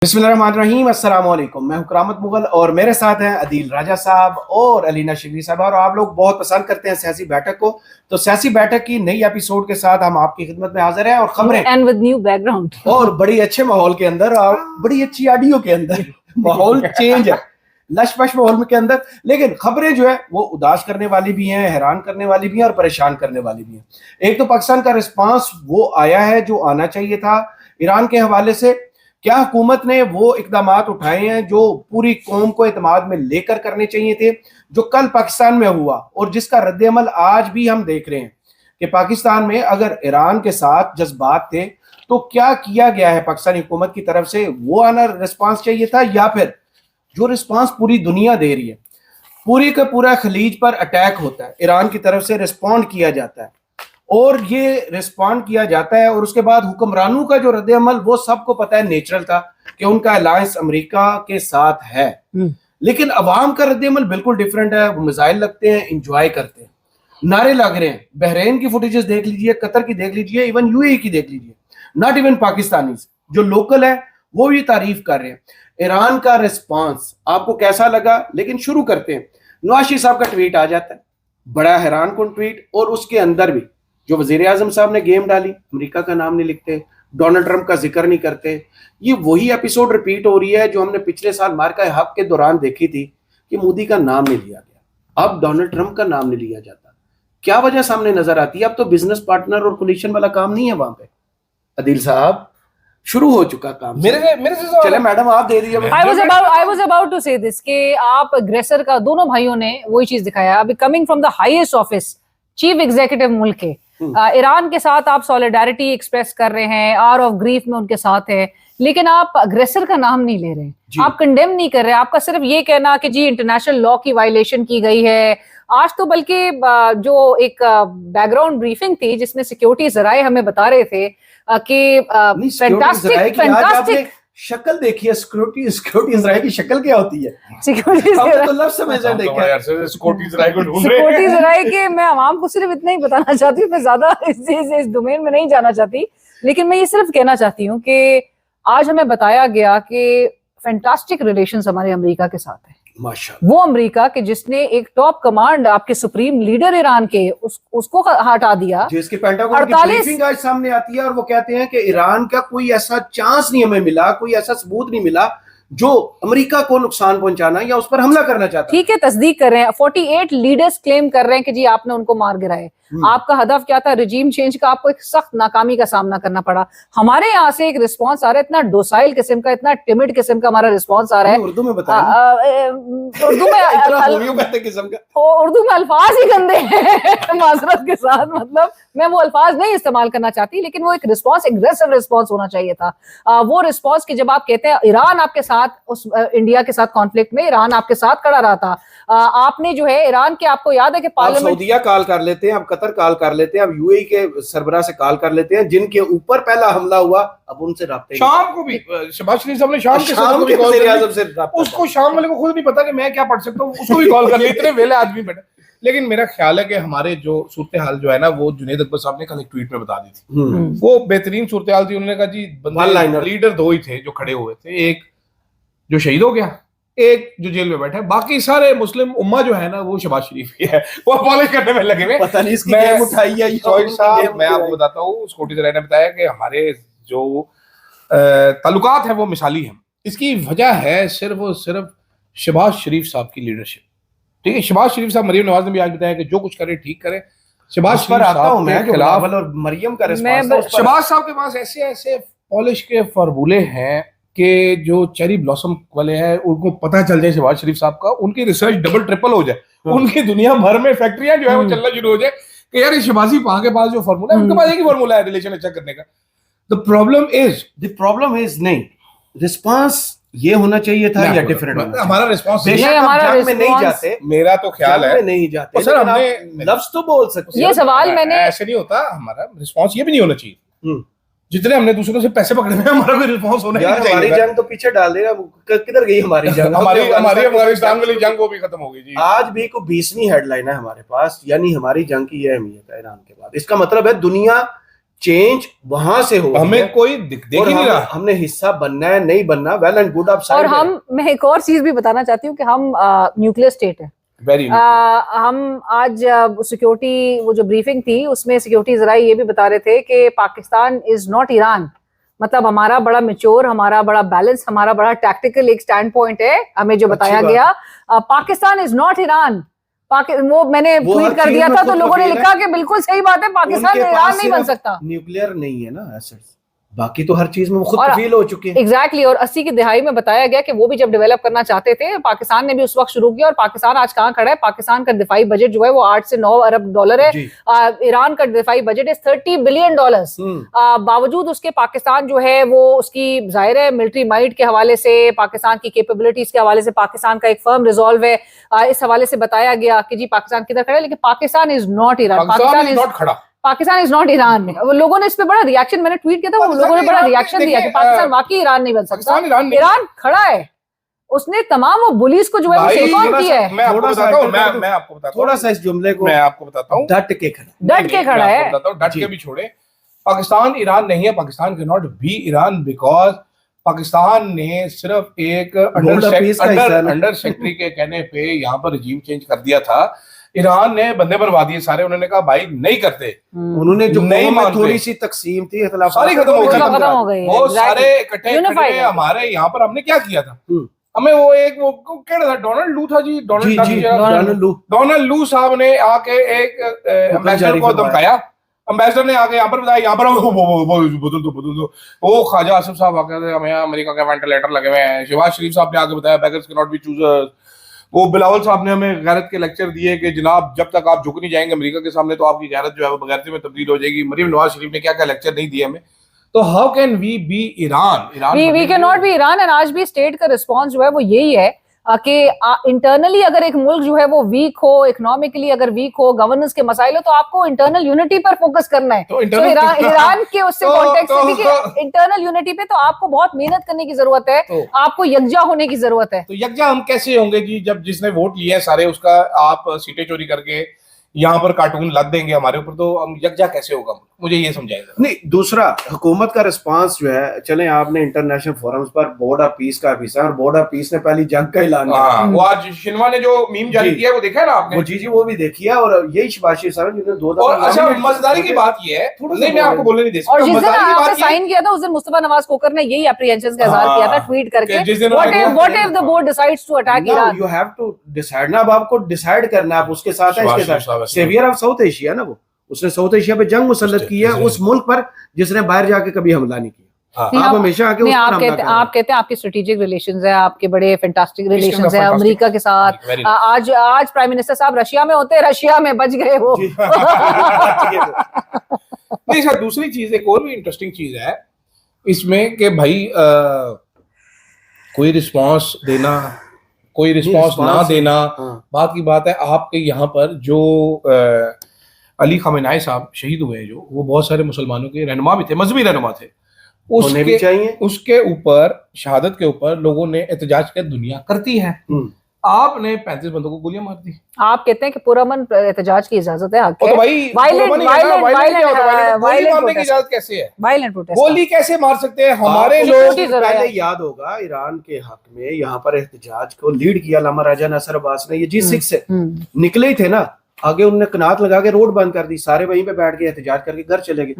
बिस्मिल्लाहिर्रहमानिर्रहीम, अस्सलाम वालेकुम। मैं हूं करामत मुगल और मेरे साथ हैं अदील राजा साहब और अलीना शिबली साहब। और आप लोग बहुत पसंद करते हैं सियासी बैठक को, तो सियासी बैठक की नई एपिसोड के साथ हम आपकी खिदमत में हाजिर हैं और खबरें एंड विद न्यू बैकग्राउंड और बड़ी अच्छे माहौल के अंदर और बड़ी अच्छी ऑडियो के अंदर माहौल चेंज है, लश पश माहौल के अंदर। लेकिन खबरें जो है वो उदास करने वाली भी हैं, हैरान करने वाली भी हैं और परेशान करने वाली भी हैं। एक तो पाकिस्तान का रिस्पांस वो आया है जो आना चाहिए था ईरान के हवाले से। क्या हुकूमत ने वो इकदामात उठाए हैं जो पूरी कौम को एतमाद में लेकर करने चाहिए थे, जो कल पाकिस्तान में हुआ और जिसका रद्द-ए-अमल आज भी हम देख रहे हैं कि पाकिस्तान में अगर ईरान के साथ जज्बात थे तो क्या किया गया है पाकिस्तानी हुकूमत की तरफ से, वो आना रिस्पांस चाहिए था, या फिर जो रिस्पांस पूरी दुनिया दे रही है, पूरी का पूरा खलीज पर अटैक होता है, ईरान की तरफ से रिस्पॉन्ड किया जाता है और ये रिस्पॉन्ड किया जाता है और उसके बाद हुक्मरानों का जो रद्द-ए-अमल वो सबको पता है नेचुरल था कि उनका अलायंस अमेरिका के साथ है। लेकिन अवाम का रद्द-ए-अमल बिल्कुल डिफरेंट है। वो मिसाइल लगते हैं, इंजॉय करते हैं, नारे लग रहे हैं। बहरीन की फुटेजेस देख लीजिए, कतर की देख लीजिए, इवन यूएई की देख लीजिए, नॉट इवन पाकिस्तानी जो लोकल है वो भी तारीफ कर रहे हैं। ईरान का रिस्पॉन्स आपको कैसा लगा? लेकिन शुरू करते हैं। नवाज शरीफ साहब का ट्वीट आ जाता है, बड़ा हैरान कुन ट्वीट, और उसके अंदर भी जो वजीर आजम साहब ने गेम डाली, अमेरिका का नाम नहीं लिखते, डोनाल्ड ट्रंप का जिक्र नहीं करते। ये वही एपिसोड रिपीट हो रही है जो हमने पिछले साल मार्का हक के दौरान देखी थी कि मोदी का नाम नहीं लिया गया, अब डोनाल्ड ट्रंप का नाम नहीं लिया जाता। क्या वजह सामने नजर आती है? अब तो बिजनेस पार्टनर और कोलिशन वाला काम नहीं है वहां पे। अदील साहब, शुरू हो चुका काम। मेरे से चले मैडम आप दे दीजिए। I was about to say this कि आप अग्रेसर का, दोनों भाइयों ने वही चीज दिखाया। अभी coming from the highest office, chief executive मुल्क के, ईरान के साथ आप सॉलिडारिटी एक्सप्रेस कर रहे हैं, आवर ऑफ ग्रीफ में उनके साथ है, लेकिन आप अग्रेसर का नाम नहीं ले रहे, आप कंडेम नहीं कर रहे। आपका सिर्फ ये कहना कि जी इंटरनेशनल लॉ की वायलेशन की गई है। आज तो बल्कि जो एक बैकग्राउंड ब्रीफिंग थी जिसमें सिक्योरिटी जराए हमें बता रहे थे कि फैंटास्टिक शक्ल देखिए, सिक्योरिटी इजराइल की शक्ल क्या होती है? सिक्योरिटी तो लफ्ज़ समझ देखा है सिक्योरिटी इजराइल के। मैं आवाम को सिर्फ इतना ही बताना चाहती हूँ, मैं ज्यादा इस डोमेन में नहीं जाना चाहती, लेकिन मैं ये सिर्फ कहना चाहती हूँ कि आज हमें बताया गया कि फैंटास्टिक रिलेशंस हमारे अमेरिका के साथ है। वो अमेरिका के जिसने एक टॉप कमांड, आपके सुप्रीम लीडर ईरान के, उसको हटा दिया, जिसके पेंटागन की ब्रीफिंग आज सामने आती है और वो कहते हैं कि ईरान का कोई ऐसा चांस नहीं हमें मिला, कोई ऐसा सबूत नहीं मिला जो अमेरिका को नुकसान पहुंचाना या उस पर हमला करना चाहता। ठीक है, तस्दीक कर रहे हैं। 48 लीडर्स क्लेम कर रहे हैं कि जी आपने उनको मार गिराए। आपका हदफ क्या था? रिजीम चेंज का। आपको एक सख्त नाकामी का सामना करना पड़ा। हमारे यहाँ से एक रिस्पांस आ रहा है, इतना डोसाइल किस्म का, इतना टिमिड किस्म का हमारा रिस्पांस आ रहा है। उर्दू में बताएं। उर्दू में अल्फाज ही गंदे हैं माजरत के साथ, मतलब मैं वो अल्फाज नहीं इस्तेमाल करना चाहती, लेकिन वो एक रिस्पांस, एग्रेसिव रिस्पांस होना चाहिए था। वो रिस्पांस की जब आप कहते हैं ईरान आपके साथ, उस इंडिया के साथ कॉन्फ्लिक्ट में ईरान आपके साथ खड़ा रहा था, आपने जो है ईरान के, आपको याद है कि पार्लियामेंट, सऊदीया कॉल कर लेते हैं, अब कतर कॉल कर लेते हैं, अब यूएई के सरबराह से कॉल कर लेते हैं, जिनके ऊपर पहला हमला हुआ, अब उनसे राब्ते। शाम को भी शहबाज शरीफ साहब ने शाम के उसको शाम वाले को खुद नहीं पता कि मैं क्या पढ़ सकता हूँ, उसको भी कॉल कर ली, इतने वेले आदमी बैठे। लेकिन मेरा ख्याल है कि हमारे जो सूरत हाल जो है ना, वो जुनेद अकबर साहब ने कल एक ट्वीट में बता दी थी। वो बेहतरीन सूरत हाल थी। उन्होंने कहा जी लीडर दो ही थे जो खड़े हुए थे, एक जो शहीद हो गया, एक जो जेल में बैठा है, बाकी सारे मुस्लिम उम्मा जो है ना वो शहबाज शरीफ की है, वो अपॉलोज करने में लगे हुए। पता नहीं इसकी गेम उठाई है। मैं आपको बताता हूँ, सिक्योरिटी जराए ने बताया कि हमारे जो ताल्लुकात है वो मिसाली हैं। इसकी वजह है सिर्फ और सिर्फ शहबाज शरीफ साहब की लीडरशिप। ठीक है, शहबाज शरीफ साहब, मरियम नवाज ने भी आज बताया कि जो कुछ करे ठीक करे। शहबाज शरीफ साहब के खिलाफ और मरियम का रिस्पांस, शहबाज साहब के पास ऐसे ऐसे पॉलिश के फार्मूले हैं कि जो चेरी ब्लॉसम वाले हैं उनको पता चल जाए शहबाज शरीफ साहब का, उनकी रिसर्च डबल ट्रिपल हो जाए, उनकी दुनिया भर में फैक्ट्रियां जो है वो चलना शुरू हो जाए कि यार शहबाजी पां के पास जो फार्मूला है, उनके पास एक ही फार्मूला है रिलेशन अच्छा करने का। द प्रॉब्लम इज नहीं, रिस्पांस ये होना चाहिए था या डिफरेंट? हमारा रिस्पांस में नहीं जाते, मेरा तो ख्याल है नहीं जाते, सर हमने लफ्ज तो बोल सकते। ये सवाल मैंने ऐसे नहीं होता, हमारा रिस्पांस ये भी नहीं होना चाहिए। जितने हमने दूसरों से पैसे पकड़े हैं, हमारा भी रिस्पांस होना चाहिए। हमारी जंग तो पीछे डाल देगा, किधर गई हमारी जंग? हमारी अफगानिस्तान वाली जंग वो भी खत्म हो गई जी। आज भी को 20वीं हेडलाइन है हमारे पास, यानी हमारी जंग की ये अहमियत है ईरान के बाद। इसका मतलब है दुनिया चेंज वहां से हो, हमें कोई देख ही नहीं रहा। हमने हिस्सा बनना है नहीं बनना, वेल एंड गुड आप और मैं एक और चीज भी बताना चाहती हूँ कि हम न्यूक्लियर स्टेट है। हम आज सिक्योरिटी वो जो ब्रीफिंग थी उसमें सिक्योरिटी जरा ये भी बता रहे थे कि पाकिस्तान इज नॉट ईरान, मतलब हमारा बड़ा मैच्योर, हमारा बड़ा बैलेंस, हमारा बड़ा टैक्टिकल एक स्टैंड पॉइंट है हमें जो बताया गया। Pakistan is not Iran. वो मैंने ट्वीट कर दिया था तो लोगों ने लिखा कि बिल्कुल सही बात है, पाकिस्तान ईरान नहीं बन सकता। न्यूक्लियर नहीं है ना एसेट्स, बाकी तो हर चीज में वो खुद कफील हो चुके हैं। एग्जैक्टली। और 80 की दहाई में बताया गया कि वो भी जब डेवलप करना चाहते थे, पाकिस्तान ने भी उस वक्त शुरू किया। और पाकिस्तान आज कहाँ खड़ा है? पाकिस्तान का दिफाई बजट जो है वो 8 से 9 अरब डॉलर है। ईरान का दिफाई बजट है $30 बिलियन। बावजूद उसके पाकिस्तान जो है वो उसकी जाहिर है मिलिट्री माइट के हवाले से, पाकिस्तान की कैपेबिलिटीज के हवाले से पाकिस्तान का एक फर्म रिजॉल्व है। इस हवाले से बताया गया कि जी पाकिस्तान किधर खड़ा है, लेकिन Pakistan is not Iran, Pakistan is not Iran में। वो लोगों ने इस पे बड़ा रिएक्शन, मैंने ट्वीट किया था, वो लोगों ने बड़ा रिएक्शन दिया कि पाकिस्तान वाकई ईरान नहीं बन सकता। ईरान खड़ा है, उसने तमाम वो बुलीज को जो है वो टेक ऑन किया है। मैं आपको बताता हूं थोड़ा सा इस जुमले को मैं आपको बताता हूं, डट के खड़ा है। डट के भी छोड़े। पाकिस्तान ईरान नहीं है, Pakistan can not be Iran because Pakistan ने सिर्फ एक अंडर सेक्रेटरी के कहने पे यहाँ पर रजीम चेंज कर दिया था। ईरान ने बंदे बर्बाद दिए सारे, उन्होंने कहा भाई नहीं करते, उन्होंने जो नहीं थोड़ी सी तकसीम थी, सारी खत्म हो गई, वो सारे इकट्ठे हमारे यहाँ पर हमने क्या किया था, हमें वो एक वो क्या था, डोनाल्ड लू था जी, डोनाल्ड लू साहब ने आके एक एम्बेसडर को धमकाया। एम्बेसडर ने आके यहाँ पर बताया, यहाँ पर बदल दो। वो ख्वाजा आसिफ साहब आके हमें अमेरिका का वेंटिलेटर लगे हुए हैं। शहबाज शरीफ साहब ने आके बताया beggars can not B choosers. वो बिलावल साहब ने हमें गैरत के लेक्चर दिए कि जनाब जब तक आप झुक नहीं जाएंगे अमेरिका के सामने तो आपकी गैरत जो है वो बगैरती में तब्दील हो जाएगी। मरीम नवाज शरीफ ने क्या क्या लेक्चर नहीं दिए हमें। तो how can we be Iran? We can not be Iran. And आज भी स्टेट का रिस्पॉन्स जो है वो यही है कि इंटरनली अगर एक मुल्क जो है वो वीक हो, इकोनॉमिकली अगर वीक हो, गवर्नेंस के मसाइल हो, तो आपको इंटरनल यूनिटी पर फोकस करना है। तो ईरान के उससे कॉन्टेक्स्ट में देखिए, इंटरनल यूनिटी पे तो आपको बहुत मेहनत करने की जरूरत है, आपको यकजा होने की जरूरत है। तो यकजा हम कैसे होंगे जी, जब जिसने वोट लिया है सारे उसका आप सीटें चोरी करके यहाँ पर कार्टून लग देंगे हमारे ऊपर, तो हम यकजा कैसे होगा? मुझे ये समझाएगा। नहीं, दूसरा हुकूमत का रिस्पांस जो है, चले आपने इंटरनेशनल फोरम्स पर बोर्ड ऑफ पीस का ऑफिसर और बोर्ड ऑफ पीस ने पहली जंग का ऐलान किया। वो आज शिनवा ने जो मीम जारी किया वो देखा है ना आपने? वो जी वो भी देखी है। और यही शहबाज शरीफ साहब जिन्होंने 2 दफा। अच्छा, मजेदारी की बात ये है, नहीं मैं आपको बोलने नहीं दे सकता, और जिस दिन आपने साइन किया था उस दिन मुस्तफा नवाज कोकर ने यही एप्रीहेंशंस का इजहार किया था ट्वीट करके, what if the board decides to attack Iran. You have to decide ना, अब आपको डिसाइड करना है, आप उसके साथ है, इसके साथ सेवियर ऑफ साउथ एशिया ना, वो उसने साउथ एशिया पे जंग मुसल्लत की है, उस मुल्क पर जिसने बाहर जाके कभी हमला नहीं किया। आप हमेशा आके उस पर हमला कर रहे हैं। आप कहते हैं आपके स्ट्रेटेजिक रिलेशंस है, आपके बड़े फैंटास्टिक रिलेशंस है अमेरिका के साथ। आज प्राइम मिनिस्टर साहब रशिया में होते, रशिया में बच गए वो। नहीं सर, दूसरी चीज एक और भी इंटरेस्टिंग चीज है इसमें कि भाई कोई रिस्पांस देना, कोई रिस्पांस ना देना, बात की बात है। आपके यहाँ पर जो अली खamenei साहब शहीद हुए, जो वो बहुत सारे मुसलमानों के रहनुमा भी थे, मजहबी रहनुमा थे, उसके ऊपर शहादत के ऊपर लोगों ने एहतजाज कर दुनिया करती है। आपने 35 बंदों को गोलियां मार दी। आप कहते हैं कि पुरअमन एहतजाज की इजाजत है, तो भाई वायलेंट मारने की इजाजत कैसे है? वायलेंट प्रोटेस्ट गोली कैसे मार सकते हैं? हमारे लोग पहले याद होगा ईरान के हक में यहाँ पर एहतजाज को लीड किया लामा राजा नसर अब्बास ने। ये G6 से निकले ही थे ना, आगे उन्होंने कनात लगा के रोड बंद कर दी, सारे वहीं पे बैठ के एहतजाज करके घर चले गए।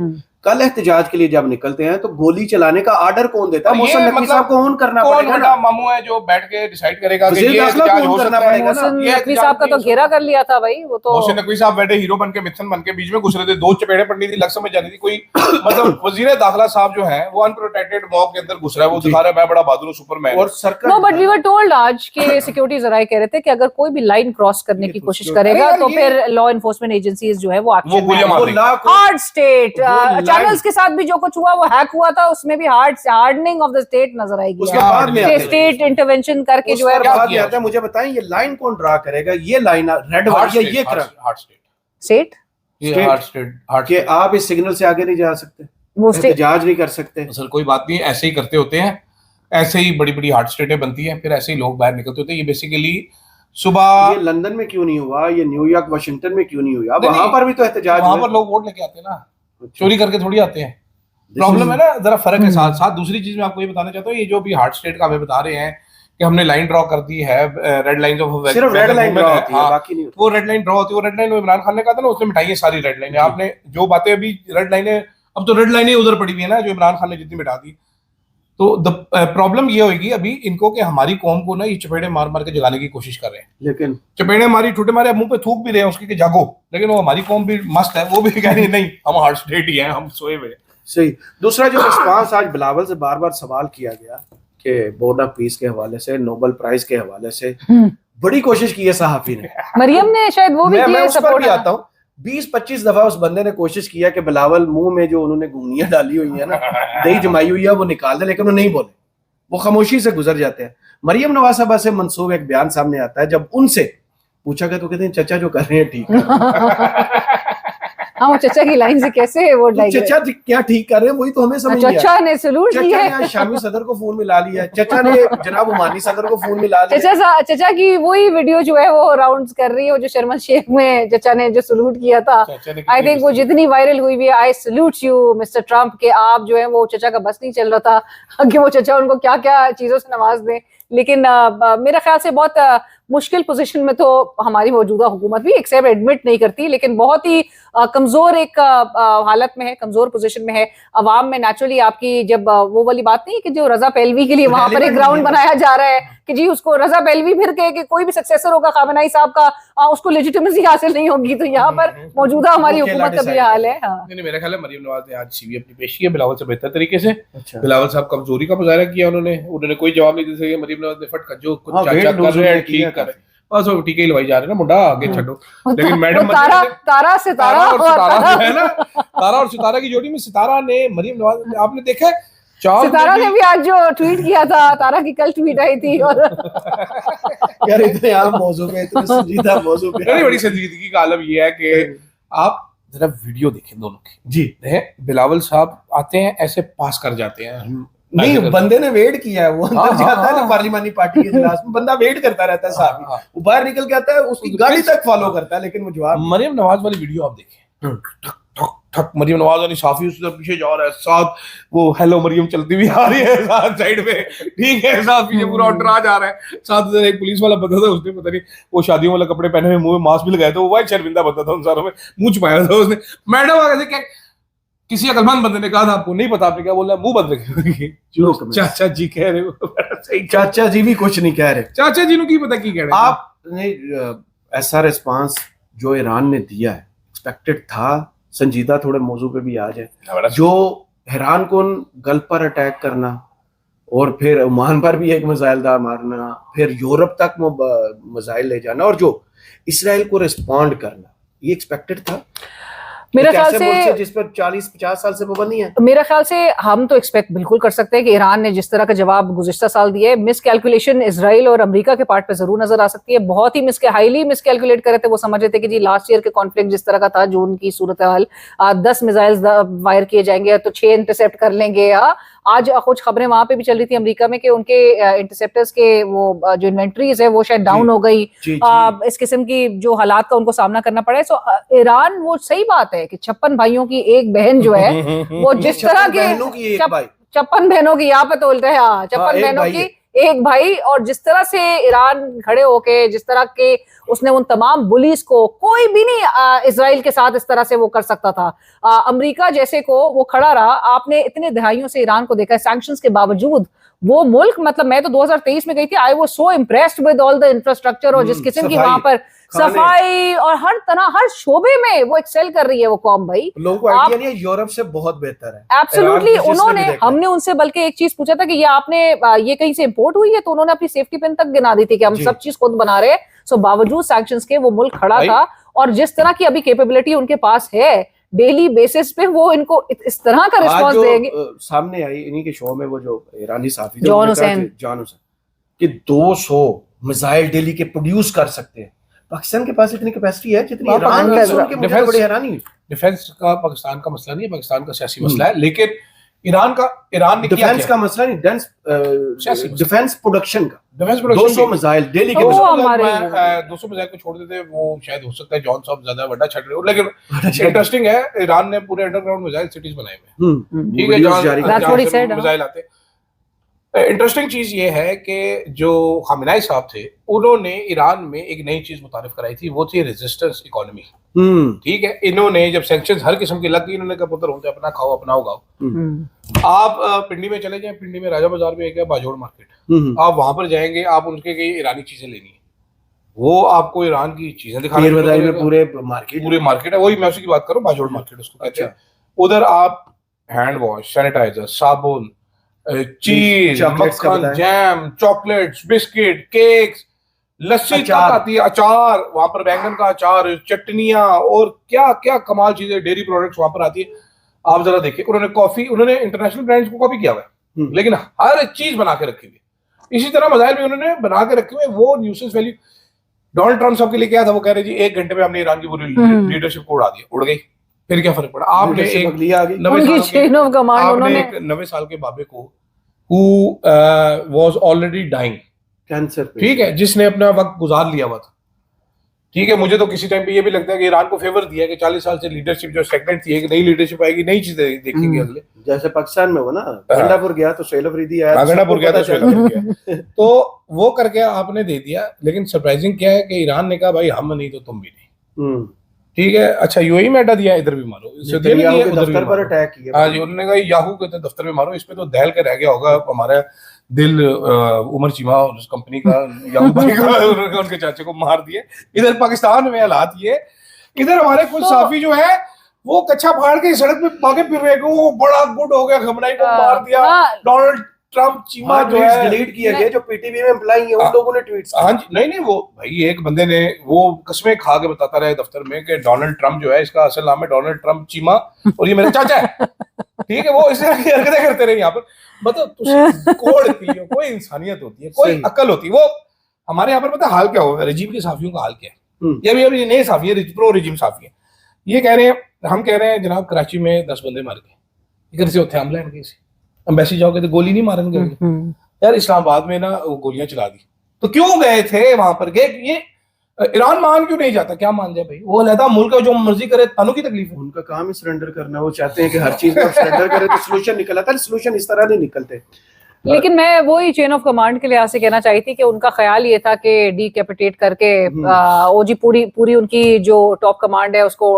कल एहतजाज के लिए जब निकलते हैं तो गोली चलाने का आर्डर कौन देता है? मोहसिन नकवी साहब को ऑन करना पड़ेगा ना। मामू है जो बैठ के डिसाइड करेगा कि ये एहतजाज हो सकता है। मोहसिन नकवी साहब का तो घेरा कर लिया था भाई, वो तो मोहसिन नकवी साहब बैठे हीरो बन के मिथन बन के बीच में घुस रहे थे, 2 चपेड़े पड़नी थी, लग समझ जानी थी कोई। मतलब वजीर दाखिला साहब जो है वो अनप्रोटेक्टेड मॉब के अंदर घुस रहा है, वो दिखा रहा है मैं बड़ा बहादुर हूं, सुपरमैन। और सरकार, no but we were told आज के सिक्योरिटी जराए कह रहे थे कि अगर कोई भी लाइन क्रॉस करने की कोशिश करेगा तो फिर लॉ एनफोर्समेंट एजेंसीज जो है वो एक्शन में। हार्ड स्टेट चैनल्स के साथ भी जो कुछ हुआ वो हैक हुआ था, उसमें भी हार्डनिंग ऑफ द स्टेट नजर आएगी। उसके बाद में स्टेट इंटरवेंशन करके जो है क्या किया था, मुझे बताएं ये लाइन कौन ड्रा करेगा? ये लाइन रेड वाली ये हार्ड स्टेट कि आप इस सिग्नल से आगे नहीं जा सकते, वो एहतजाज नहीं कर सकते। सर कोई बात नहीं, ऐसे ही करते होते हैं, ऐसे ही बड़ी बड़ी हार्ड स्टेटें बनती हैं, फिर ऐसे ही लोग बाहर निकलते होते हैं। ये बेसिकली सुबह ये लंदन में क्यों नहीं हुआ, ये न्यूयॉर्क वाशिंगटन में क्यों नहीं हुआ? वहां पर भी तो एहतजाज, वहां पर लोग वोट लेके आते हैं ना। चोरी करके थोड़ी आते हैं। प्रॉब्लम है ना, जरा फर्क है। साथ साथ दूसरी चीज मैं आपको ये बताना चाहता हूँ, ये जो भी हार्ट स्टेट का हमें बता रहे हैं कि हमने लाइन ड्रॉ कर दी है, रेड लाइन ऑफ सिर्फ रेड लाइन ड्रॉ होती है, बाकी नहीं। वो रेड लाइन ड्रॉ होती है, वो रेड लाइन इमरान खान ने कहा था ना, उसने मिटाई है सारी रेड लाइन। आपने जो बातें अभी रेड लाइनें, अब तो रेड लाइनें उधर पड़ी हुई है ना, जो इमरान खान ने जितनी मिटा दी। तो द प्रॉब्लम ये होगी अभी इनको कि हमारी कौम को ना ये चपेड़े मार मार के जगाने की कोशिश कर रहे हैं, लेकिन चपेड़े मारी ठूटे मारे मुंह पे थूक भी रहे हैं उसके कि जागो, लेकिन वो हमारी कौम भी मस्त है, वो भी कह रही है नहीं हम हार्ट स्टेट ही हैं, हम सोए हुए। सही। दूसरा जो रिस्पांस आज बिलावल से बार बार सवाल किया गया कि बोर्ड ऑफ पीस के हवाले से, नोबेल प्राइज के हवाले से बड़ी कोशिश की है सहाफी ने, मरियम ने शायद वो भी मैं उस पर भी आता हूँ। 20-25 दफा उस बंदे ने कोशिश किया कि बिलावल मुंह में जो उन्होंने गुंगियां डाली हुई है ना, दही जमाई हुई है, वो निकाल दे, लेकिन वो नहीं बोले, वो खामोशी से गुजर जाते हैं। मरियम नवाज साहबा से मंसूब एक बयान सामने आता है, जब उनसे पूछा गया तो कहते हैं चचा जो कर रहे हैं ठीक है। हाँ, वो चचा की लाइन से कैसे है वो चचा क्या ठीक कर रहे हैं, वही तो हमें समझ नहीं आया। चचा ने सलूट किया है, शामी सदर को फोन मिला लिया, चचा ने जनाब उमानी सदर को फोन मिला लिया। चचा की वही वीडियो जो है वो राउंड्स कर रही है, वो जो शर्मा शेख में चचा ने जो सलूट किया था, आई थिंक वो जितनी वायरल हुई भी है, आई सलूट यू मिस्टर ट्रम्प, के आप जो है वो चचा का बस नहीं चल रहा था कि वो चचा उनको क्या क्या चीजों से नवाज दें। लेकिन मेरा ख्याल से बहुत मुश्किल पोजीशन में तो हमारी मौजूदा हुकूमत भी एक्सेप्ट एडमिट नहीं करती, लेकिन बहुत ही कमजोर एक हालत में है, कमजोर पोजीशन में है। अवाम में नेचुरली आपकी जब वो वाली बात नहीं है कि जो रजा पहलवी के लिए वहां पर एक ग्राउंड बनाया जा रहा है कि जी उसको रजा पहलवी फिर कहे कि कोई भी सक्सेसर होगा खामेनेई साहब का, उसको लेजिटिमेसी हासिल नहीं होगी, तो यहाँ पर मौजूदा हमारी हुकूमत का भी हाल है। नहीं, मेरा ख्याल है मरियम नवाज ने आज सीवी अपनी पेश की है बिलावल से बेहतर तरीके से। बिलावल साहब कमजोरी का मुजाहरा किया, उन्होंने कोई जवाब नहीं दे सके। मरियम नवाज ने फटका जो कुछ चाचा कर रहे हैं ठीक कर, बस वो टीके लवाई जा रहे हैं ना, मुंडा आगे छोड़ो। लेकिन मैडम तारा सितारा है ना, तारा और सितारा की जोड़ी में सितारा ने मरियम नवाज, आपने देखा सितारा ने भी आज जो ट्वीट किया था, तारा की कल ट्वीट आई थी, और यार इतने आम मौजू पे, इतने संजीदा मौजू पे, बड़ी संजीदगी का आलम ये है कि आप जरा वीडियो देखें दोनों की जी। बिलावल साहब आते हैं ऐसे पास कर जाते हैं, नहीं बंदे ने वेट किया है, वो अंदर जाता है ना पार्लिमानी पार्टी के इजलास में, बंदा वेट करता रहता है साहब, वो बाहर निकल के आता है, उसकी गाड़ी तक फॉलो करता है, लेकिन वो जवाब। मरियम नवाज वाली वीडियो आप देखें, ठक मरियम नवाज और साफी उसके पीछे जा रहा है, साथ वो हेलो मरियम चलती हुई आ रही है साथ साइड में, ठीक है, साथ पीछे पूरा डरा जा रहा है। साथ एक पुलिस वाला बंदा था, उसने पता नहीं वो शादियों वाला कपड़े पहने हुए, मुंह में मास्क भी लगाया था, वो वाइट शर्मिंदा बंदा था, उन सारों में मुंह छुपाया था उसने। मैडम कैसे क्या किसी अकलमंद बंदे ने कहा था, आपको नहीं पता, आपने क्या बोला, मुंह बंद रखे, चाचा जी कह रहे हो। चाचा जी भी कुछ नहीं कह रहे, चाचा जी ने की पता की कह रहे। आपने ऐसा रिस्पांस जो ईरान ने दिया है एक्सपेक्टेड था? संजीदा थोड़े मौजू पे भी आ जाए, जो हैरान कुन गल्फ पर अटैक करना और फिर ओमान पर भी एक मिसाइल दार मारना, फिर यूरोप तक मिसाइल ले जाना, और जो इसराइल को रिस्पॉन्ड करना, ये एक्सपेक्टेड था? मेरा ख्याल से जिस पर 40-50 साल से पाबंदी है, मेरा ख्याल से हम तो एक्सपेक्ट बिल्कुल कर सकते हैं कि ईरान ने जिस तरह का जवाब गुज़िश्ता साल दिया है, मिस कैलकुलेशन इसराइल और अमेरिका के पार्ट पे जरूर नजर आ सकती है। बहुत ही हाईली मिस कैलकुलेट कर रहे थे, वो समझ रहे थे कि जी लास्ट ईयर के कॉन्फ्लिक्ट जिस तरह का था, जून की सूरत हाल, 10 मिसाइल्स फायर किए जाएंगे तो 6 इंटरसेप्ट कर लेंगे। आज कुछ खबरें वहां पे भी चल रही थी अमेरिका में कि उनके इंटरसेप्टर्स के वो जो इन्वेंट्रीज है वो शायद डाउन हो गई, इस किस्म की जो हालात का उनको सामना करना पड़ा है। सो ईरान, वो सही बात है कि 56 भाइयों की एक बहन जो है वो जिस तरह के 56 बहनों की, यहाँ पे तो बोलते हैं 56 बहनों की एक भाई, और जिस तरह से ईरान खड़े होके, जिस तरह के उसने उन तमाम बुलीज को, कोई भी नहीं इजराइल के साथ इस तरह से वो कर सकता था, अमेरिका जैसे को वो खड़ा रहा। आपने इतने दहाइयों से ईरान को देखा है, सैंक्शंस के बावजूद वो मुल्क, मतलब मैं तो 2023 में गई थी, I was so impressed with all the infrastructure, और जिस किस्म की वहां पर सफाई और हर तरह हर शोबे में वो एक्सेल कर रही है वो कौम। भाई लोगों को आइडिया नहीं है, यूरोप से बहुत बेहतर है एब्सोल्युटली। उन्होंने, हमने उनसे बल्कि एक चीज पूछा था कि ये आपने ये कहीं से इंपोर्ट हुई है, तो उन्होंने अपनी सेफ्टी पिन तक गिना दी थी कि हम सब चीज खुद बना रहे हैं। सो बावजूद सैंक्शंस के वो मुल्क खड़ा था, और जिस तरह की अभी कैपेबिलिटी उनके पास है डेली बेसिस पे, वो इनको इस तरह का रिस्पांस देंगे। सामने आई इन्हीं के शो में वो जो ईरानी साथी जॉन हुसैन कि 200 मिसाइल डेली के प्रोड्यूस कर सकते हैं। पाकिस्तान के पास इतनी कैपेसिटी है जितनी ईरान की, सुन के मुझे बड़ी हैरानी हुई। डिफेंस का पाकिस्तान का मसला नहीं है, पाकिस्तान का सियासी मसला है, लेकिन ईरान ने किया डिफेंस का मसला नहीं, डिफेंस प्रोडक्शन का, डिफेंस प्रोडक्शन 200 मिसाइल डेली के 200 हमारे मिसाइल को छोड़ देते, वो शायद हो सकता है जॉन साहब ज्यादा बड़ा छट रहे हो, लेकिन इंटरेस्टिंग है ईरान ने पूरे अंडरग्राउंड मिसाइल सिटीज बनाए हुए हैं, ठीक है, जहां मिसाइल आते हैं। इंटरेस्टिंग चीज ये है कि जो खामेनी साहब थे उन्होंने ईरान में एक नई चीज मुतारिफ कराई थी, वो थी रेजिस्टेंस इकोनॉमी, ठीक है। इन्होंने जब सैंक्शंस हर किस्म की लग गई, इन्होंने कहा पुत्र होते अपना खाओ अपना उगाओ। आप पिंडी में चले जाएं, पिंडी में राजा बाजार में एक है बाजोड़ मार्केट, आप वहां पर जाएंगे, आप उनके कई ईरानी चीजें लेनी है, वो आपको ईरान की चीजें दिखाने में पूरे मार्केट है, वही मैं उसी की बात करूं, बाजोड़ मार्केट उसको कहते हैं। उधर आप हैंड वॉश, सैनिटाइजर, साबुन, चीज, मक्खन, जैम, चॉकलेट्स, बिस्किट, केक्स, लस्सी तक आती है, अचार, वहां पर बैंगन का अचार, चटनियां और क्या क्या कमाल चीजें, डेयरी प्रोडक्ट्स वहां पर आती है। आप जरा देखिए, उन्होंने कॉफी, उन्होंने इंटरनेशनल ब्रांड्स को कॉपी किया हुआ है, लेकिन हर चीज बना के रखी हुई। इसी तरह मिसाइल भी उन्होंने बना के रखे हुए, वो न्यूसेंस वैल्यू। डोनाल्ड ट्रम्प साहब के लिए क्या था, वो कह रहे जी 1 घंटे में हमने ईरान की पूरी लीडरशिप को उड़ा दिया, उड़ गई, फिर क्या फर्क पड़ा। आपने एक 90 साल के बाबे को who was already dying, cancer, ठीक है, जिसने अपना वक्त गुजार लिया हुआ था, ठीक है। मुझे तो किसी टाइम पे ये भी लगता है कि ईरान को फेवर दिया कि 40 साल से लीडरशिप जो स्टैग्नेंट थी, एक नई लीडरशिप आएगी, नई चीजें देखेंगे अगले। जैसे पाकिस्तान में हो ना, गंडापुर गया तो सोहेल अफरीदी आया, गंडापुर गया तो सोहेल अफरीदी आया, तो वो करके आपने दे दिया। लेकिन सरप्राइजिंग क्या है कि ईरान ने कहा भाई हम नहीं तो तुम भी नहीं, ठीक है। अच्छा यूएई में अड्डा दिया, इधर भी मारो, दफ्तर पर अटैक किया। हाँ जी, उन्होंने कहा याहू के दफ्तर में मारो, इसमें तो दहल के रह गया होगा हमारा दिल, उमर चीमा और उस कंपनी का, याहू भाई का, उनके चाचे को मार दिए। इधर पाकिस्तान में हालात ये, इधर हमारे कुछ साफी जो है वो कच्चा फाड़ के सड़क पे भागे फिर रहे, वो बड़ा गुड हो गया, खमनाई को मार दिया, डोनाल्ड ट्रम्प चीमा जो है डिलीट किया गया, जो पीटीवी में एम्प्लॉई है उन लोगों ने ट्वीट्स, हाँ जी, नहीं वो भाई एक बंदे ने वो कसमें खा के बताता रहा दफ्तर में कि डोनाल्ड ट्रम्प जो है, इसका असल नाम है डोनाल्ड ट्रम्प चीमा और ये मेरा चाचा है, ठीक है। वो इस तरह की हरकतें करते रहे यहाँ पर। मतलब कोड थी, कोई इंसानियत होती है, कोई अकल होती है। वो हमारे यहाँ पर पता हाल क्या होगा, रजीम के साफियों का हाल क्या है, ये अभी नए साफी है, प्रो रजीम साफी है, ये कह रहे हैं, हम कह रहे हैं जनाब कराची में 10 बंदे मार गए, इधर से उठे हमला इनके से, एम्बेसी जाओगे तो गोली नहीं मारेंगे यार। इस्लामाबाद में ना वो गोलियां चला दी, तो क्यों गए थे वहां पर गए, ये ईरान मान क्यों नहीं जाता, क्या मान जाए भाई, वो अलहदा मुल्क है, जो मर्जी करे, तानों की तकलीफ है, उनका काम ही सरेंडर करना, वो चाहते हैं कि हर चीज में सरेंडर करे तो सोल्यूशन निकल आता है, सोल्यूशन इस तरह नहीं निकलते। लेकिन मैं वही चेन ऑफ कमांड के लिहाज से कहना चाहती थी कि उनका ख्याल ये था कि डीकैपिटेट करके ओजी पूरी उनकी जो टॉप कमांड है उसको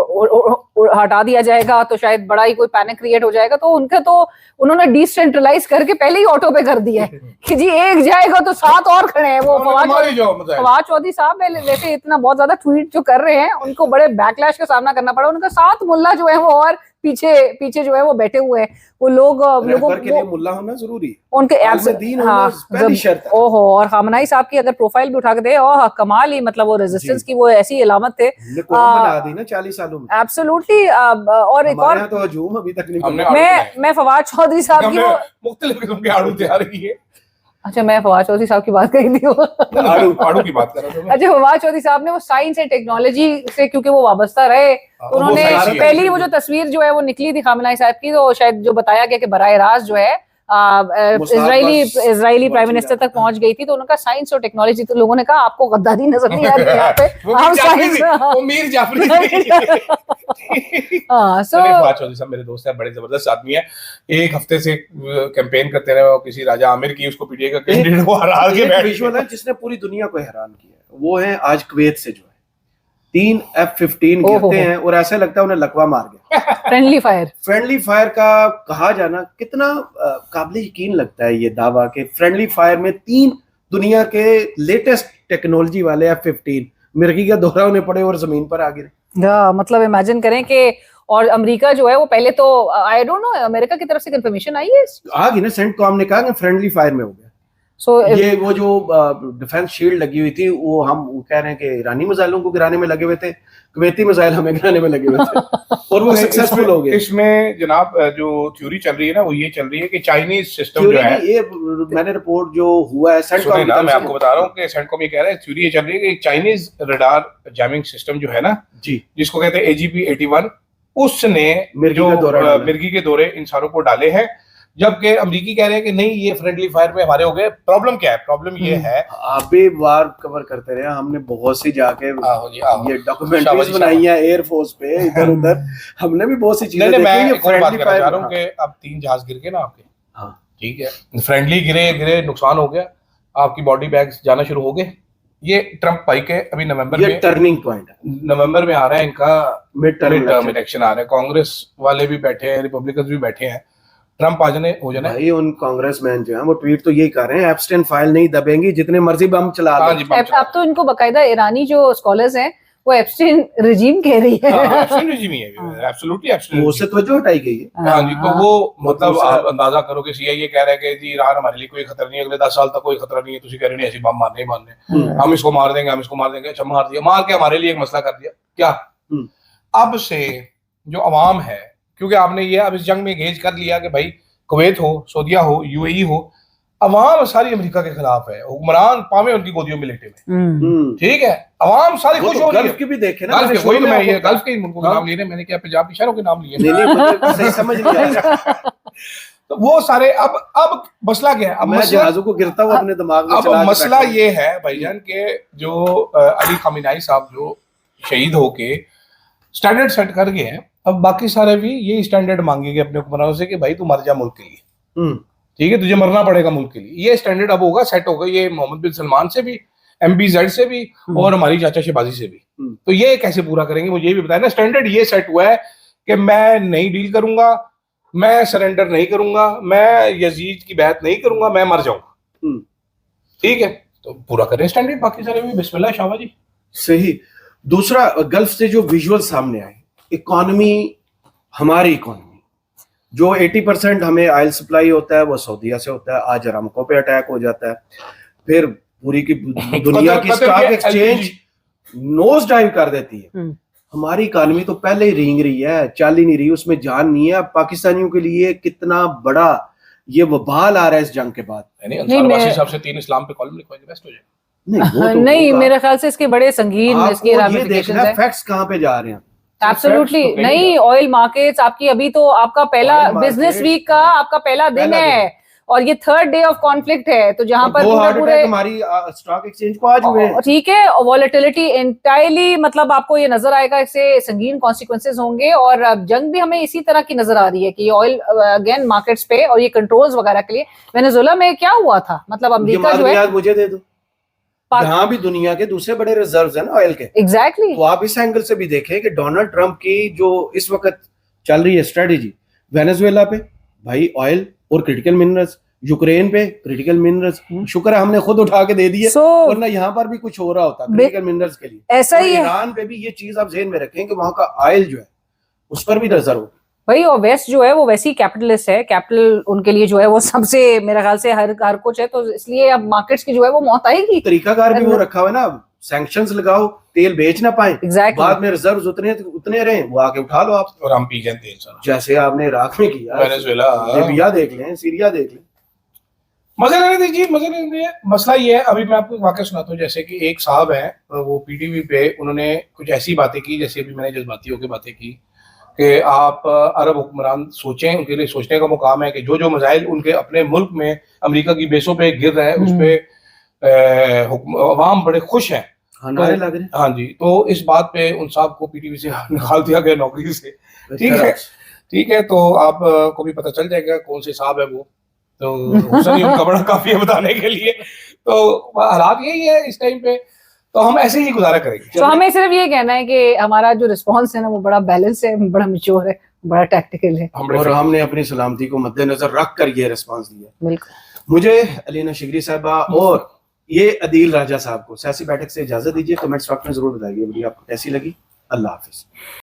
हटा दिया जाएगा, तो शायद बड़ा ही कोई पैनिक क्रिएट हो जाएगा। तो उनका तो उन्होंने डिसेंट्रलाइज करके पहले ही ऑटो पे कर दिया है कि जी एक जाएगा तो 7 और खड़े हैं। वो फवाद चौधरी साहब वैसे इतना बहुत ज्यादा ट्वीट जो कर रहे हैं, उनको बड़े बैकलैश का सामना करना पड़ा। उनका 7 मुल्ला जो है वो और पीछे जो है वो बैठे हुए हैं, वो लोगों के लिए मुल्ला होना जरूरी, उनके ओहो। और खामनाई साहब की अगर प्रोफाइल भी उठा के दे, ओह कमाल ही, मतलब वो रेजिस्टेंस की वो ऐसी अलामत थे, बना दी ना 40 सालों में, एब्सोल्युटली। और एक और तो हजूम अभी तक नहीं, मैं फवाद चौधरी साहब की मुख्तलिफ किस्म के आड़ू तैयार किए। अच्छा, मैं फवाद चौधरी साहब की बात कर रही थी, आड़ू की बात कर रहा था। अच्छा, फवाद चौधरी साहब ने वो साइंस एंड टेक्नोलॉजी से क्योंकि वो वाबस्ता रहे, उन्होंने पहली वो जो तस्वीर जो है वो निकली थी खामनाई साहब की, तो शायद जो बताया गया कि बराह रास्त जो है इजरायली प्राइम मिनिस्टर तक पहुंच गई थी, तो उनका साइंस और टेक्नोलॉजी, तो लोगों ने कहा आपको गद्दारी नजर नहीं आ रही है यहाँ पे, हम साइंस मीर जाफरी फवाद चौधरी साहब मेरे दोस्त है, बड़े जबरदस्त आदमी है। एक हफ्ते से कैंपेन करते रहे, किसी राजा आमिर की, उसको पीटीआई का कैंडिडेट को हरा के बैठ, जिसने पूरी दुनिया को हैरान किया, वो है आज कुवैत से जो है 3 F-15 गिरते हैं और ऐसा लगता है उन्हें लकवा मार गया। फ्रेंडली फायर का कहा जाना कितना काबिल यकीन लगता है ये दावा कि फ्रेंडली फायर में 3 दुनिया के लेटेस्ट टेक्नोलॉजी वाले F-15 मिर्गी का दौरा होने पड़े और जमीन पर आ गिरे। मतलब इमेजिन करें कि, और अमेरिका जो है वो पहले तो आई डोंट नो अमेरिका की तरफ से कंफर्मेशन आई है, आ गई ना, सेंटकॉम ने कहा कि फ्रेंडली फायर में हो गया। ये वो जो डिफेंस शील्ड लगी हुई थी, वो हम कह रहे हैं कि ईरानी मिसाइलों को गिराने में लगे हुए थे, कुवैती मिसाइल हमें गिराने में लगे हुए थे और वो सक्सेसफुल हो गए। इसमें जनाब जो थ्योरी चल रही है ना, वो ये चल रही है कि चाइनीज सिस्टम जो है, ये मैंने रिपोर्ट जो हुआ है सेंटकॉम, मैं आपको बता रहा हूँ कि सेंटकॉम ये कह रहा है, थ्योरी ये चल रही है कि चाइनीज रडार जैमिंग सिस्टम जो है ना जी, जिसको कहते हैं AGP-81, उसने मिर्गी के दौरे इंसानों को डाले हैं जबकि अमरीकी कह रहे हैं कि नहीं ये फ्रेंडली फायर में हमारे हो गए। प्रॉब्लम क्या है? प्रॉब्लम ये है, आप भी बार कवर करते रहे, हमने बहुत सी जाके आहो। ये डॉक्यूमेंट्रीज बनाई है एयरफोर्स पे इधर उधर, हमने भी बहुत सी चीजें देखी। मैं ये एक और बात फ्रेंडली करना फायर चाह रहा हूँ कि अब 3 जहाज गिर गए ना आपके, हाँ ठीक है, फ्रेंडली गिरे नुकसान हो गया, आपकी बॉडी बैग्स जाना शुरू हो गए। ये ट्रम्प भाई के अभी नवंबर ये में टर्निंग पॉइंट है, नवंबर में आ रहा है इनका मिड टर्म इलेक्शन आ रहा है। कांग्रेस वाले भी बैठे हैं, रिपब्लिकन भी बैठे हैं, ट्रम्प आ जाने हो जाना है। भाई उन कांग्रेसमैन जो है वो ट्वीट तो यही कर रहे हैं, एप्स्टेन फाइल नहीं दबेंगी, जितने मर्जी बम चला हाँ दो। जी, बम चला। अब तो इनको बकायदा ईरानी जो स्कॉलर्स हैं वो एप्स्टीन रिजीम कह रही है। एब्सोल्युटली regime ही है, एब्सोल्युटली वो से तवज्जो हटाई गई है। हाँ जी, तो वो मतलब दूसरा- आप अंदाजा करो कि सीआईए कह रहा है कि जी ईरान हमारे लिए कोई खतरा नहीं है, अगले 10 साल तक कोई खतरा नहीं है, तुझे कह रहे नहीं ऐसे बम मारने ही मारने, हम इसको मार देंगे, हम इसको मार देंगे। अच्छा मार दिया, मार के हमारे लिए एक मसला कर दिया क्या? अब से जो अवाम है, क्योंकि आपने ये अब इस जंग में गेज कर लिया कि भाई कुवैत हो, सऊदीया हो, यूएई हो, अवाम सारी अमेरिका के खिलाफ है, हुक्मरान पावे उनकी गोदियों में लेटे हुए, ठीक है, अवाम सारी खुश हो रही है। गल्फ की भी देखे ना, गल्फ के, मैंने वही तो मैं शुरू में ये आपको गल्फ के मुल्कों के नाम ले रहे हैं, मैंने क्या पंजाब की शहरों के नाम लिए? नहीं मुझे सही समझ नहीं आया। तो वो सारे अब मसला क्या है? अब मैं मसला जहाजों को गिरता हुआ अपने दिमाग में अब चला के मसला बैठा हूं। ये है भाईजान के जो अली खमीनाई साहब जो शहीद होके स्टैंडर्ड सेट कर गए हैं, अब बाकी सारे भी यही स्टैंडर्ड मांगेंगे अपने हुक्मरानों से कि भाई तू मर जा मुल्क के लिए, ठीक है, तुझे मरना पड़ेगा मुल्क के लिए। ये स्टैंडर्ड अब होगा, सेट होगा, ये मोहम्मद बिन सलमान से भी, MBZ से भी, और हमारी चाचा शहबाजी से भी। तो ये कैसे पूरा करेंगे मुझे ये भी बताया ना। स्टैंडर्ड ये सेट हुआ है कि मैं नहीं डील करूंगा, मैं सरेंडर नहीं करूंगा, मैं यजीद की बात नहीं करूंगा, मैं मर जाऊंगा, ठीक है, तो पूरा करें स्टैंडर्ड। बाकी सारे भी बिस्मिल्लाह शाबाश जी। सही। दूसरा, गल्फ से जो विजुअल सामने आए, इकोनॉमी, हमारी इकोनॉमी जो 80% हमें ऑयल सप्लाई होता है वो सऊदीया से होता है, आज अरामको पे अटैक हो जाता है, फिर पूरी की दुनिया की स्टॉक एक्सचेंज नोज डाइव कर देती है। हमारी इकोनॉमी तो पहले ही रेंग रही है, चल ही नहीं रही, उसमें जान नहीं है। पाकिस्तानियों के लिए कितना बड़ा ये वबाल आ रहा है इस जंग के बाद। साहब से 3 इस्लाम पे कॉलम लिखवाएंगे, बेस्ट हो जाएगा। नहीं, मेरे ख्याल से इसके बड़े संगीन इसके रामिफिकेशंस हैं। फैक्ट्स कहाँ पे जा रहे हैं? एब्सोल्युटली नहीं। ऑयल मार्केट्स आपकी, अभी तो आपका पहला बिजनेस वीक का आपका पहला दिन है और ये 3rd डे ऑफ कॉन्फ्लिक्ट है, तो जहां पर पूरे हमारी स्टॉक एक्सचेंज को आज हुए, ठीक है, वॉलेटिलिटी एंटायरली, मतलब आपको ये नजर आएगा, इससे संगीन कॉन्सिक्वेंसेस होंगे। और अब जंग भी हमें इसी तरह की नजर आ रही है कि ऑयल अगेन मार्केट्स पे और ये कंट्रोल्स वगैरह के लिए। वेनेजुएला में क्या हुआ था, मतलब अमेरिका जो है, मुझे दे दो, जहां भी दुनिया के दूसरे बड़े रिजर्व्स हैं ना ऑयल के, एग्जैक्टली। तो आप इस एंगल से भी देखें कि डोनाल्ड ट्रंप की जो इस वक्त चल रही है स्ट्रेटेजी, वेनेजुएला पे भाई ऑयल और क्रिटिकल मिनरल्स, यूक्रेन पे क्रिटिकल मिनरल्स, शुक्र है हमने खुद उठा के दे दिए, वरना यहाँ पर भी कुछ हो रहा होता क्रिटिकल मिनरल्स के लिए। ऐसा ही है। ईरान पे भी ये चीज आप ज़हन में रखें कि वहां का ऑयल जो है उस पर भी नजर हो भाई। और वेस्ट जो है वो वैसी कैपिटलिस्ट है, कैपिटल उनके लिए जो है वो सबसे, मेरे ख्याल से हर कुछ है, तो इसलिए अब मार्केट्स की जो है वो मौत आएगी। तरीकाकार भी वो रखा हुआ है ना, सैंक्शंस लगाओ, तेल बेच ना पाए, exactly. बाद में रिजर्व्स उतने रहे, वो आके उठा लो आप, और हम पी जाए तेल सारा, जैसे आपने इराक में किया, वेनेजुएला, लीबिया देख लें, सीरिया देख लें। मजे लेने दीजिए, मजे लेने दीजिए। मसला ये है, अभी मैं आपको वाकया सुनाता हूँ। जैसे कि एक साहब है, वो पीटीवी पे उन्होंने कुछ ऐसी बातें की, जैसे अभी मैंने जज्बाती होकर बातें की कि आप अरब हुक्मरान सोचें, उनके लिए सोचने का मुकाम है कि जो जो मसाइल उनके अपने मुल्क में अमेरिका की बेसों पे गिर रहे हैं, उस पे अवाम बड़े खुश हैं, नारे लग रहे। हाँ जी, तो इस बात पे उन साहब को पीटीवी से निकाल दिया गया नौकरी से, ठीक है, तो आप को भी पता चल जाएगा कौन से साहब है वो, तो उनका बड़ा काफी है बताने के लिए। तो हालात यही है इस टाइम पे, तो हम ऐसे ही गुजारा करेंगे। तो हमें सिर्फ ये कहना है कि हमारा जो रिस्पांस है ना वो बड़ा बैलेंस है, बड़ा मैच्योर है, बड़ा टैक्टिकल है, और हमने अपनी सलामती को मद्देनजर रख कर ये रिस्पांस दिया। बिल्कुल। मुझे अलीना शिगरी साहबा और ये अदील राजा साहब को सियासी बैठक से इजाजत दीजिए। कमेंट्स वक्त में जरूर बताइए वीडियो आपको कैसी लगी। अल्लाह हाफिज।